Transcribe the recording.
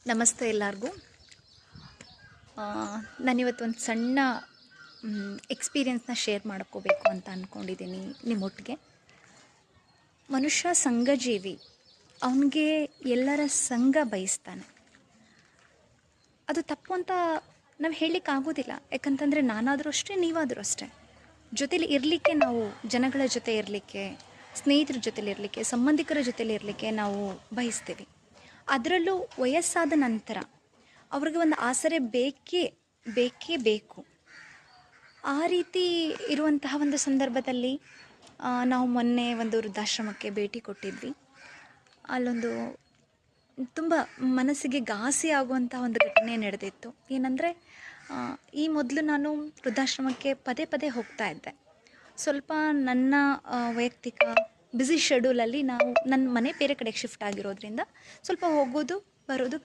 ನಮಸ್ತೆ ಎಲ್ಲರಿಗೂ. ನಾನಿವತ್ತು ಒಂದು ಸಣ್ಣ ಎಕ್ಸ್ಪೀರಿಯೆನ್ಸ್ನ ಶೇರ್ ಮಾಡ್ಕೋಬೇಕು ಅಂತ ಅಂದ್ಕೊಂಡಿದ್ದೀನಿ ನಿಮ್ಮೊಟ್ಟಿಗೆ. ಮನುಷ್ಯ ಸಂಘಜೀವಿ, ಅವನಿಗೆ ಎಲ್ಲರ ಸಂಘ ಬಯಸ್ತಾನೆ. ಅದು ತಪ್ಪು ಅಂತ ನಾವು ಹೇಳಲಿಕ್ಕಾಗೋದಿಲ್ಲ. ಯಾಕಂತಂದರೆ ನಾನಾದರೂ ಅಷ್ಟೇ, ನೀವಾದರೂ ಅಷ್ಟೇ. ಜೊತೇಲಿ ಇರಲಿಕ್ಕೆ, ನಾವು ಜನಗಳ ಜೊತೆ ಇರಲಿಕ್ಕೆ, ಸ್ನೇಹಿತರ ಜೊತೆಲಿ ಇರಲಿಕ್ಕೆ, ಸಂಬಂಧಿಕರ ಜೊತೆಲಿ ಇರಲಿಕ್ಕೆ ನಾವು ಬಯಸ್ತೀವಿ. ಅದರಲ್ಲೂ ವಯಸ್ಸಾದ ನಂತರ ಅವ್ರಿಗೆ ಒಂದು ಆಸರೆ ಬೇಕೇ ಬೇಕು. ಆ ರೀತಿ ಇರುವಂತಹ ಒಂದು ಸಂದರ್ಭದಲ್ಲಿ ನಾವು ಮೊನ್ನೆ ಒಂದು ವೃದ್ಧಾಶ್ರಮಕ್ಕೆ ಭೇಟಿ ಕೊಟ್ಟಿದ್ವಿ. ಅಲ್ಲೊಂದು ತುಂಬ ಮನಸ್ಸಿಗೆ ಘಾಸಿ ಆಗುವಂಥ ಒಂದು ಘಟನೆ ನಡೆದಿತ್ತು. ಏನಂದರೆ, ಈ ಮೊದಲು ನಾನು ವೃದ್ಧಾಶ್ರಮಕ್ಕೆ ಪದೇ ಪದೇ ಹೋಗ್ತಾ ಇದ್ದೆ. ಸ್ವಲ್ಪ ನನ್ನ ವೈಯಕ್ತಿಕ ಬ್ಯುಸಿ ಶೆಡ್ಯೂಲಲ್ಲಿ ನನ್ನ ಮನೆ ಬೇರೆ ಕಡೆಗೆ ಶಿಫ್ಟ್ ಆಗಿರೋದ್ರಿಂದ ಸ್ವಲ್ಪ ಹೋಗೋದು ಬರೋದು